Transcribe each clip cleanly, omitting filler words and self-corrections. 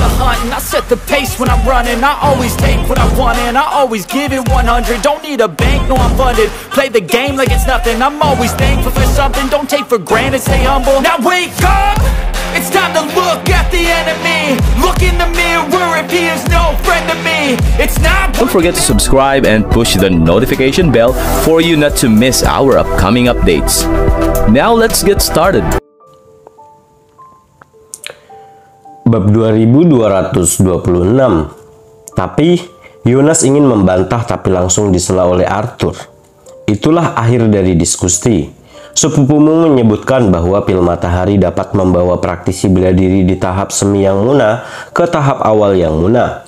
the hunt and I set the pace when I'm running. I always take what I want and I always give it 100. Don't need a bank, no I'm funded. Play the game like it's nothing. I'm always thankful for something. Don't take for granted, stay humble. Now wake up, it's time to look at the enemy. Look in the mirror if he is no friend to me. It's not. Don't forget to subscribe and push the notification bell for you not to miss our upcoming updates. Now let's get started. Bab 2226. Tapi Yonas ingin membantah tapi langsung disela oleh Arthur. Itulah akhir dari diskusi. Sepupumu menyebutkan bahwa pil matahari dapat membawa praktisi bela diri di tahap semi yang muna ke tahap awal yang muna.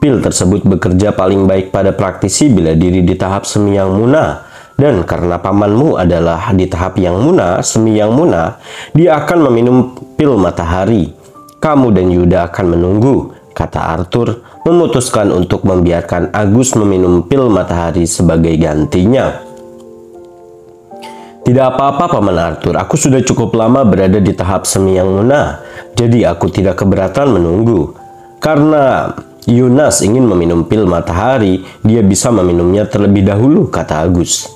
Pil tersebut bekerja paling baik pada praktisi bela diri di tahap semi yang muna. Dan karena pamanmu adalah di tahap yang muna, semi yang muna, dia akan meminum pil matahari. Kamu dan Yuda akan menunggu, kata Arthur, memutuskan untuk membiarkan Agus meminum pil matahari sebagai gantinya. Tidak apa-apa, Paman Arthur, aku sudah cukup lama berada di tahap semi yang muna, jadi aku tidak keberatan menunggu. Karena Yonas ingin meminum pil matahari, dia bisa meminumnya terlebih dahulu, kata Agus.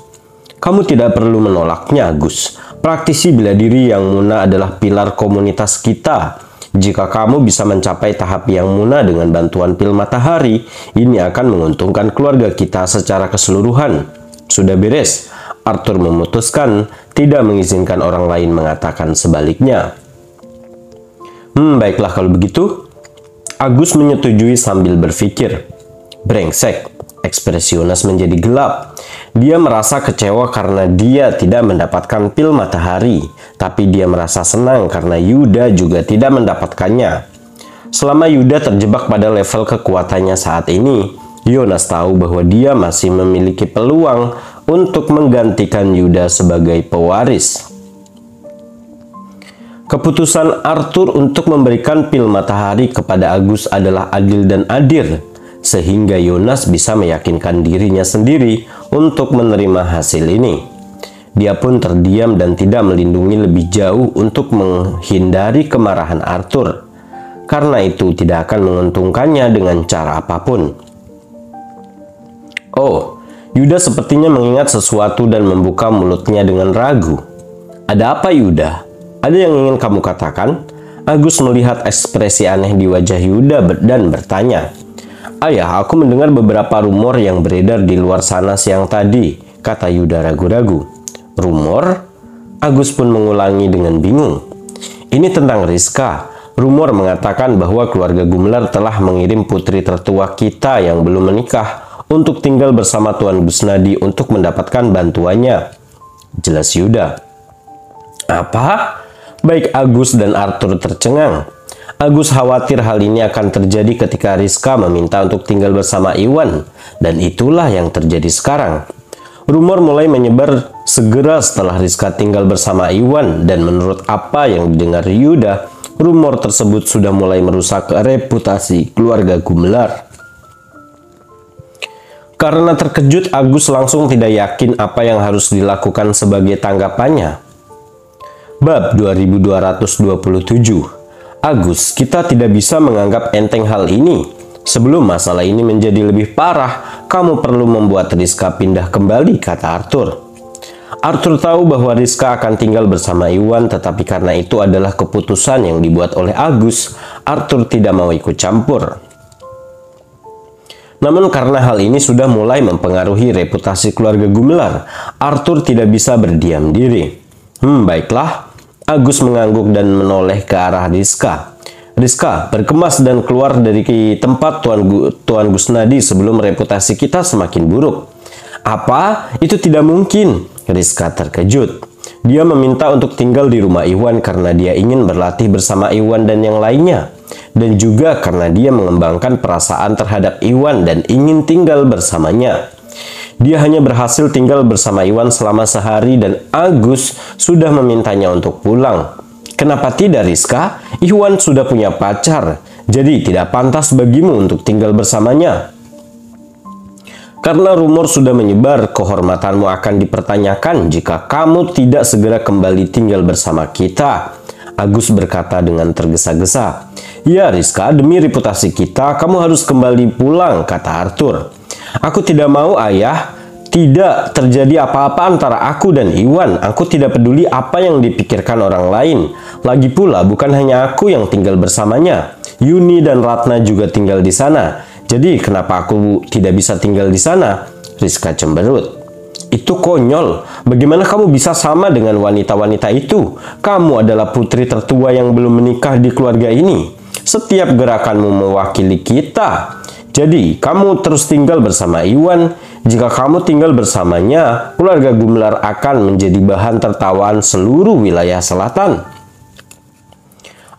Kamu tidak perlu menolaknya, Agus. Praktisi bela diri yang muna adalah pilar komunitas kita. Jika kamu bisa mencapai tahap yang muna dengan bantuan pil matahari, ini akan menguntungkan keluarga kita secara keseluruhan. Sudah beres? Arthur memutuskan tidak mengizinkan orang lain mengatakan sebaliknya. Baiklah kalau begitu. Agus menyetujui sambil berpikir. Brengsek, ekspresi Yonas menjadi gelap. Dia merasa kecewa karena dia tidak mendapatkan pil matahari, tapi dia merasa senang karena Yuda juga tidak mendapatkannya. Selama Yuda terjebak pada level kekuatannya saat ini, Yonas tahu bahwa dia masih memiliki peluang untuk menggantikan Yuda sebagai pewaris. Keputusan Arthur untuk memberikan pil matahari kepada Agus adalah adil dan adil, sehingga Yonas bisa meyakinkan dirinya sendiri untuk menerima hasil ini. Dia pun terdiam dan tidak melindungi lebih jauh untuk menghindari kemarahan Arthur. Karena itu tidak akan menguntungkannya dengan cara apapun. Oh, Yuda sepertinya mengingat sesuatu dan membuka mulutnya dengan ragu. Ada apa, Yuda? Ada yang ingin kamu katakan? Agus melihat ekspresi aneh di wajah Yuda dan bertanya. Ayah, aku mendengar beberapa rumor yang beredar di luar sana siang tadi, kata Yuda ragu-ragu. Rumor? Agus pun mengulangi dengan bingung. Ini tentang Rizka. Rumor mengatakan bahwa keluarga Gumelar telah mengirim putri tertua kita yang belum menikah untuk tinggal bersama Tuan Gusnadi untuk mendapatkan bantuannya. Jelas Yuda. Apa? Baik Agus dan Arthur tercengang. Agus khawatir hal ini akan terjadi ketika Rizka meminta untuk tinggal bersama Iwan, dan itulah yang terjadi sekarang. Rumor mulai menyebar segera setelah Rizka tinggal bersama Iwan, dan menurut apa yang didengar Yuda, rumor tersebut sudah mulai merusak reputasi keluarga Gumelar. Karena terkejut, Agus langsung tidak yakin apa yang harus dilakukan sebagai tanggapannya. Bab 2227. Agus, kita tidak bisa menganggap enteng hal ini. Sebelum masalah ini menjadi lebih parah, kamu perlu membuat Rizka pindah kembali, kata Arthur. Arthur tahu bahwa Rizka akan tinggal bersama Iwan, tetapi karena itu adalah keputusan yang dibuat oleh Agus, Arthur tidak mau ikut campur. Namun karena hal ini sudah mulai mempengaruhi reputasi keluarga Gumelar, Arthur tidak bisa berdiam diri. Baiklah. Agus mengangguk dan menoleh ke arah Rizka. Rizka, berkemas dan keluar dari tempat Tuan Gusnadi sebelum reputasi kita semakin buruk. Apa? Itu tidak mungkin. Rizka terkejut. Dia meminta untuk tinggal di rumah Iwan karena dia ingin berlatih bersama Iwan dan yang lainnya. Dan juga karena dia mengembangkan perasaan terhadap Iwan dan ingin tinggal bersamanya. Dia hanya berhasil tinggal bersama Iwan selama sehari dan Agus sudah memintanya untuk pulang. Kenapa tidak, Rizka? Iwan sudah punya pacar, jadi tidak pantas bagimu untuk tinggal bersamanya. Karena rumor sudah menyebar, kehormatanmu akan dipertanyakan jika kamu tidak segera kembali tinggal bersama kita. Agus berkata dengan tergesa-gesa. "Ya Rizka, demi reputasi kita, kamu harus kembali pulang," kata Arthur. "Aku tidak mau, Ayah. Tidak terjadi apa-apa antara aku dan Iwan. Aku tidak peduli apa yang dipikirkan orang lain. Lagi pula, bukan hanya aku yang tinggal bersamanya. Yuni dan Ratna juga tinggal di sana. Jadi, kenapa aku tidak bisa tinggal di sana?" Rizka cemberut. "Itu konyol. Bagaimana kamu bisa sama dengan wanita-wanita itu? Kamu adalah putri tertua yang belum menikah di keluarga ini. Setiap gerakanmu mewakili kita. Jadi, kamu terus tinggal bersama Iwan. Jika kamu tinggal bersamanya, keluarga Gumelar akan menjadi bahan tertawaan seluruh wilayah selatan."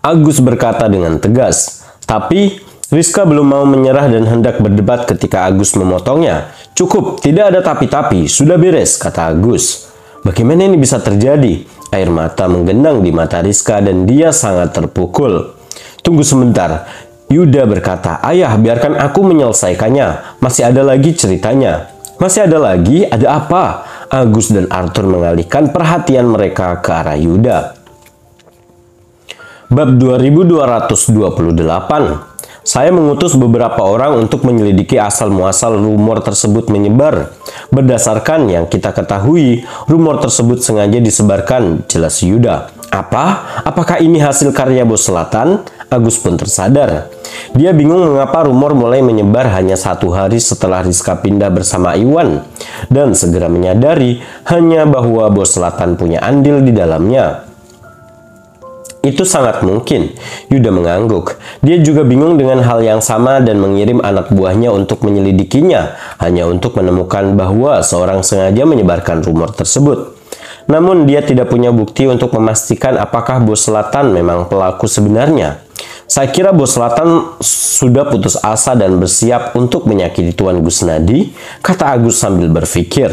Agus berkata dengan tegas. Tapi Rizka belum mau menyerah dan hendak berdebat ketika Agus memotongnya. "Cukup, tidak ada tapi-tapi, sudah beres," kata Agus. Bagaimana ini bisa terjadi? Air mata menggenang di mata Rizka dan dia sangat terpukul. "Tunggu sebentar," Yuda berkata. "Ayah, biarkan aku menyelesaikannya. Masih ada lagi ceritanya." "Masih ada lagi? Ada apa?" Agus dan Arthur mengalihkan perhatian mereka ke arah Yuda. Bab 2228. Saya mengutus beberapa orang untuk menyelidiki asal-muasal rumor tersebut menyebar. Berdasarkan yang kita ketahui, rumor tersebut sengaja disebarkan, jelas Yuda. "Apa? Apakah ini hasil karya Bos Selatan?" Agus pun tersadar. Dia bingung mengapa rumor mulai menyebar hanya 1 hari setelah Rizka pindah bersama Iwan. Dan segera menyadari hanya bahwa Bos Selatan punya andil di dalamnya. "Itu sangat mungkin," Yuda mengangguk. Dia juga bingung dengan hal yang sama dan mengirim anak buahnya untuk menyelidikinya, hanya untuk menemukan bahwa seorang sengaja menyebarkan rumor tersebut. Namun dia tidak punya bukti untuk memastikan apakah Bos Selatan memang pelaku sebenarnya. "Saya kira Bos Selatan sudah putus asa dan bersiap untuk menyakiti Tuan Gusnadi," kata Agus sambil berpikir.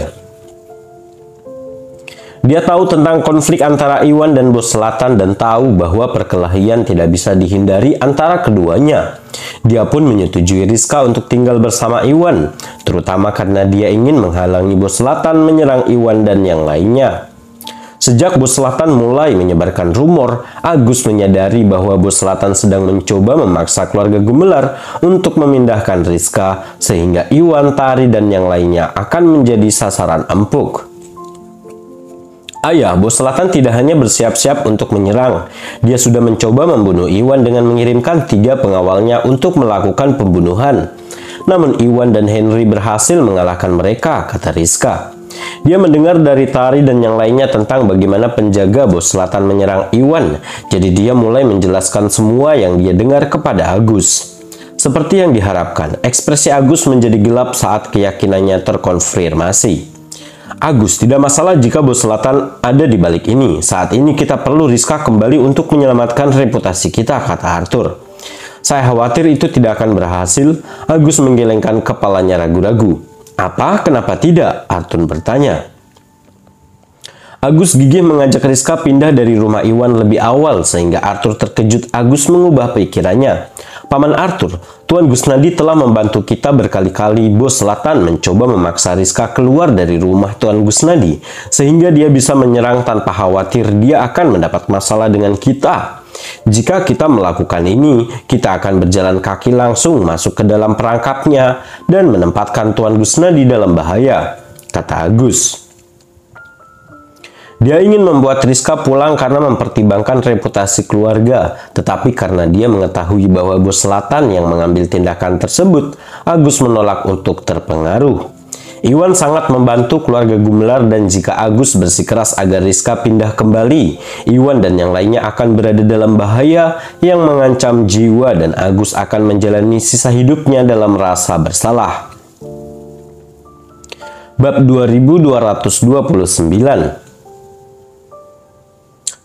Dia tahu tentang konflik antara Iwan dan Bos Selatan dan tahu bahwa perkelahian tidak bisa dihindari antara keduanya. Dia pun menyetujui Rizka untuk tinggal bersama Iwan, terutama karena dia ingin menghalangi Bos Selatan menyerang Iwan dan yang lainnya. Sejak Bos Selatan mulai menyebarkan rumor, Agus menyadari bahwa Bos Selatan sedang mencoba memaksa keluarga Gumelar untuk memindahkan Rizka, sehingga Iwan, Tari, dan yang lainnya akan menjadi sasaran empuk. "Ayah, Bos Selatan tidak hanya bersiap-siap untuk menyerang. Dia sudah mencoba membunuh Iwan dengan mengirimkan 3 pengawalnya untuk melakukan pembunuhan. Namun Iwan dan Henry berhasil mengalahkan mereka," kata Rizka. Dia mendengar dari Tari dan yang lainnya tentang bagaimana penjaga Bos Selatan menyerang Iwan. Jadi dia mulai menjelaskan semua yang dia dengar kepada Agus. Seperti yang diharapkan, ekspresi Agus menjadi gelap saat keyakinannya terkonfirmasi. "Agus, tidak masalah jika Bos Selatan ada di balik ini. Saat ini kita perlu Rizka kembali untuk menyelamatkan reputasi kita," kata Arthur. "Saya khawatir itu tidak akan berhasil." Agus menggelengkan kepalanya ragu-ragu. "Apa? Kenapa tidak?" Arthur bertanya. Agus gigih mengajak Rizka pindah dari rumah Iwan lebih awal sehingga Arthur terkejut. Agus mengubah pikirannya. "Paman Arthur, Tuan Gusnadi telah membantu kita berkali-kali. Bos Selatan mencoba memaksa Rizka keluar dari rumah Tuan Gusnadi sehingga dia bisa menyerang tanpa khawatir dia akan mendapat masalah dengan kita. Jika kita melakukan ini, kita akan berjalan kaki langsung masuk ke dalam perangkapnya dan menempatkan Tuan Gusnadi dalam bahaya," kata Agus. Dia ingin membuat Rizka pulang karena mempertimbangkan reputasi keluarga, tetapi karena dia mengetahui bahwa Bos Selatan yang mengambil tindakan tersebut, Agus menolak untuk terpengaruh. Iwan sangat membantu keluarga Gumelar dan jika Agus bersikeras agar Rizka pindah kembali, Iwan dan yang lainnya akan berada dalam bahaya yang mengancam jiwa dan Agus akan menjalani sisa hidupnya dalam rasa bersalah. Bab 2229.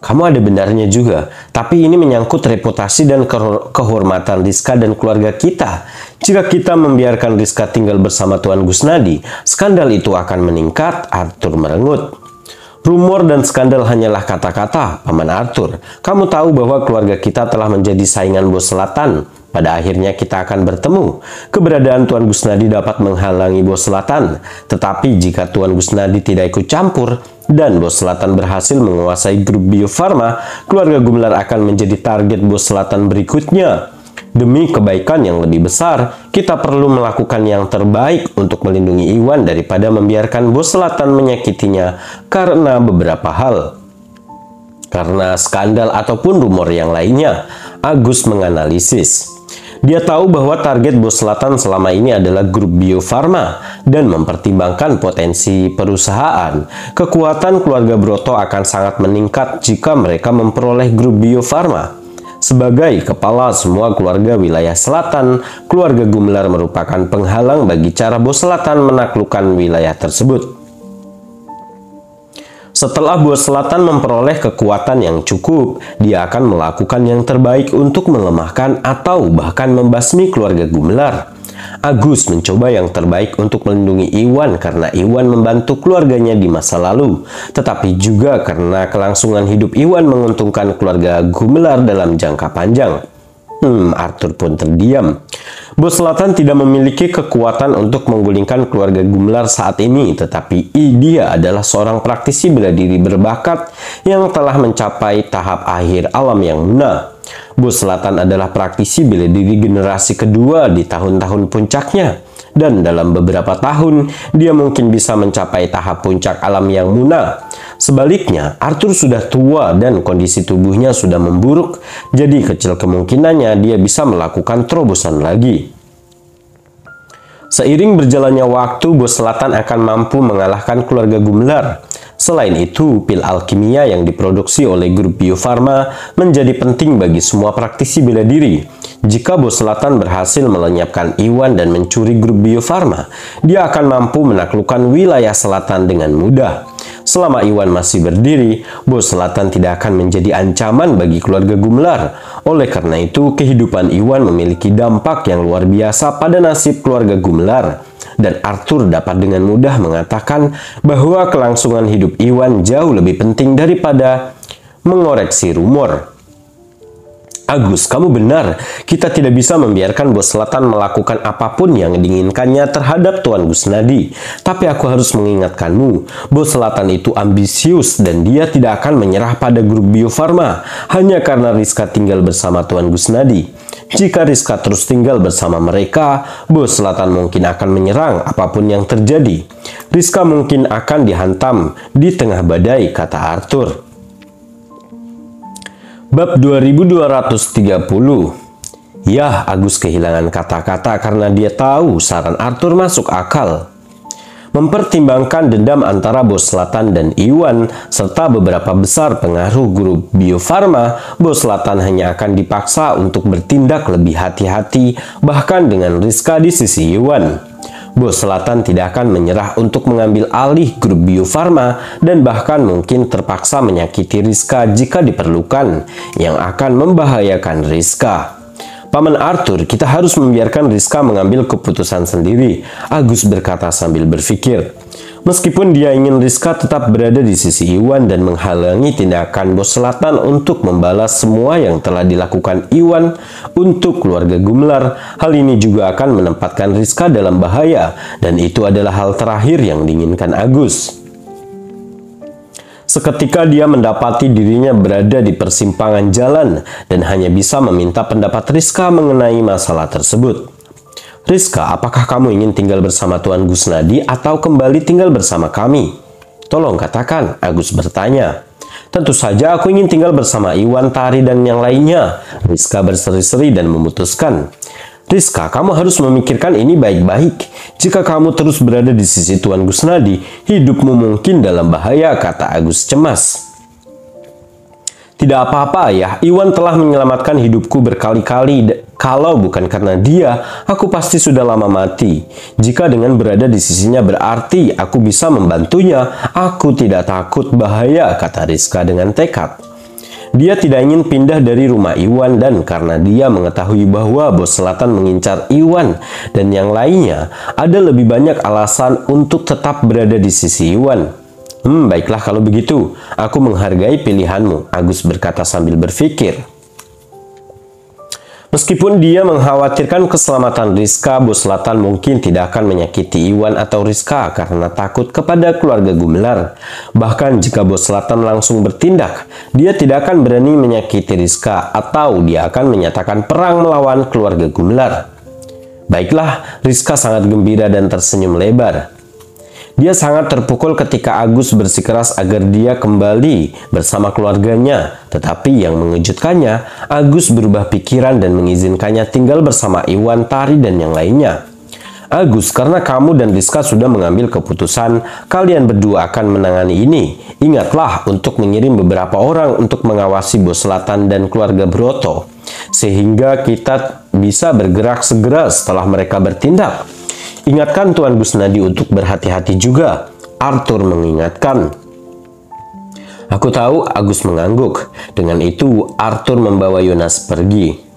Kamu ada benarnya juga, tapi ini menyangkut reputasi dan kehormatan Rizka dan keluarga kita. Jika kita membiarkan Rizka tinggal bersama Tuan Gusnadi, skandal itu akan meningkat, Arthur merengut. Rumor dan skandal hanyalah kata-kata, Paman Arthur. Kamu tahu bahwa keluarga kita telah menjadi saingan Bos Selatan. Pada akhirnya kita akan bertemu. Keberadaan Tuan Gusnadi dapat menghalangi Bos Selatan. Tetapi jika Tuan Gusnadi tidak ikut campur, dan Bos Selatan berhasil menguasai grup Bio Farma, keluarga Gumelar akan menjadi target Bos Selatan berikutnya. Demi kebaikan yang lebih besar, kita perlu melakukan yang terbaik untuk melindungi Iwan daripada membiarkan Bos Selatan menyakitinya karena beberapa hal. Karena skandal ataupun rumor yang lainnya, Agus menganalisis. Dia tahu bahwa target Bos Selatan selama ini adalah grup Bio Farma dan mempertimbangkan potensi perusahaan. Kekuatan keluarga Broto akan sangat meningkat jika mereka memperoleh grup Bio Farma. Sebagai kepala semua keluarga wilayah selatan, keluarga Gumelar merupakan penghalang bagi cara Bos Selatan menaklukkan wilayah tersebut. Setelah Bos Selatan memperoleh kekuatan yang cukup, dia akan melakukan yang terbaik untuk melemahkan atau bahkan membasmi keluarga Gumelar. Agus mencoba yang terbaik untuk melindungi Iwan karena Iwan membantu keluarganya di masa lalu, tetapi juga karena kelangsungan hidup Iwan menguntungkan keluarga Gumelar dalam jangka panjang. Arthur pun terdiam. Bos Selatan tidak memiliki kekuatan untuk menggulingkan keluarga Gumelar saat ini, tetapi dia adalah seorang praktisi bela diri berbakat yang telah mencapai tahap akhir alam yang munah. Bos Selatan adalah praktisi bela diri generasi kedua di tahun-tahun puncaknya, dan dalam beberapa tahun dia mungkin bisa mencapai tahap puncak alam yang munah. Sebaliknya, Arthur sudah tua dan kondisi tubuhnya sudah memburuk, jadi kecil kemungkinannya dia bisa melakukan terobosan lagi. Seiring berjalannya waktu, Bos Selatan akan mampu mengalahkan keluarga Gumelar. Selain itu, pil alkimia yang diproduksi oleh grup Bio Farma menjadi penting bagi semua praktisi bela diri. Jika Bos Selatan berhasil melenyapkan Iwan dan mencuri grup Bio Farma, dia akan mampu menaklukkan wilayah selatan dengan mudah. Selama Iwan masih berdiri, Bos Selatan tidak akan menjadi ancaman bagi keluarga Gumelar. Oleh karena itu, kehidupan Iwan memiliki dampak yang luar biasa pada nasib keluarga Gumelar. Dan Arthur dapat dengan mudah mengatakan bahwa kelangsungan hidup Iwan jauh lebih penting daripada mengoreksi rumor. Agus, kamu benar. Kita tidak bisa membiarkan Bos Selatan melakukan apapun yang diinginkannya terhadap Tuan Gusnadi. Tapi aku harus mengingatkanmu, Bos Selatan itu ambisius dan dia tidak akan menyerah pada grup Bio Farma hanya karena Rizka tinggal bersama Tuan Gusnadi. Jika Rizka terus tinggal bersama mereka, Bos Selatan mungkin akan menyerang apapun yang terjadi. Rizka mungkin akan dihantam di tengah badai, kata Arthur. Bab 2230. Yah, Agus kehilangan kata-kata karena dia tahu saran Arthur masuk akal. Mempertimbangkan dendam antara Bos Selatan dan Iwan, serta beberapa besar pengaruh grup Bio Farma, Bos Selatan hanya akan dipaksa untuk bertindak lebih hati-hati, bahkan dengan Rizka di sisi Iwan. Bos Selatan tidak akan menyerah untuk mengambil alih grup Bio Farma dan bahkan mungkin terpaksa menyakiti Rizka jika diperlukan, yang akan membahayakan Rizka. Paman Arthur, kita harus membiarkan Rizka mengambil keputusan sendiri, Agus berkata sambil berpikir. Meskipun dia ingin Rizka tetap berada di sisi Iwan dan menghalangi tindakan Bos Selatan untuk membalas semua yang telah dilakukan Iwan untuk keluarga Gumelar, hal ini juga akan menempatkan Rizka dalam bahaya, dan itu adalah hal terakhir yang diinginkan Agus. Seketika dia mendapati dirinya berada di persimpangan jalan dan hanya bisa meminta pendapat Rizka mengenai masalah tersebut. Rizka, apakah kamu ingin tinggal bersama Tuan Gusnadi atau kembali tinggal bersama kami? Tolong katakan, Agus bertanya. Tentu saja aku ingin tinggal bersama Iwan, Tari, dan yang lainnya. Rizka berseri-seri dan memutuskan. Rizka, kamu harus memikirkan ini baik-baik. Jika kamu terus berada di sisi Tuan Gusnadi, hidupmu mungkin dalam bahaya, kata Agus cemas. Tidak apa-apa ayah, Iwan telah menyelamatkan hidupku berkali-kali. Kalau bukan karena dia, aku pasti sudah lama mati. Jika dengan berada di sisinya berarti aku bisa membantunya, aku tidak takut bahaya, kata Rizka dengan tekad. Dia tidak ingin pindah dari rumah Iwan dan karena dia mengetahui bahwa Bos Selatan mengincar Iwan dan yang lainnya, ada lebih banyak alasan untuk tetap berada di sisi Iwan. Baiklah kalau begitu, aku menghargai pilihanmu, Agus berkata sambil berpikir. Meskipun dia mengkhawatirkan keselamatan Rizka, Bos Zlatan mungkin tidak akan menyakiti Iwan atau Rizka karena takut kepada keluarga Gumelar. Bahkan jika Bos Zlatan langsung bertindak, dia tidak akan berani menyakiti Rizka atau dia akan menyatakan perang melawan keluarga Gumelar. Baiklah, Rizka sangat gembira dan tersenyum lebar. Dia sangat terpukul ketika Agus bersikeras agar dia kembali bersama keluarganya. Tetapi yang mengejutkannya, Agus berubah pikiran dan mengizinkannya tinggal bersama Iwan, Tari, dan yang lainnya. Agus, karena kamu dan Rizka sudah mengambil keputusan, kalian berdua akan menangani ini. Ingatlah untuk mengirim beberapa orang untuk mengawasi Bos Zlatan dan keluarga Broto, sehingga kita bisa bergerak segera setelah mereka bertindak. Ingatkan Tuan Gusnadi untuk berhati-hati juga, Arthur mengingatkan. Aku tahu, Agus mengangguk. Dengan itu, Arthur membawa Yonas pergi.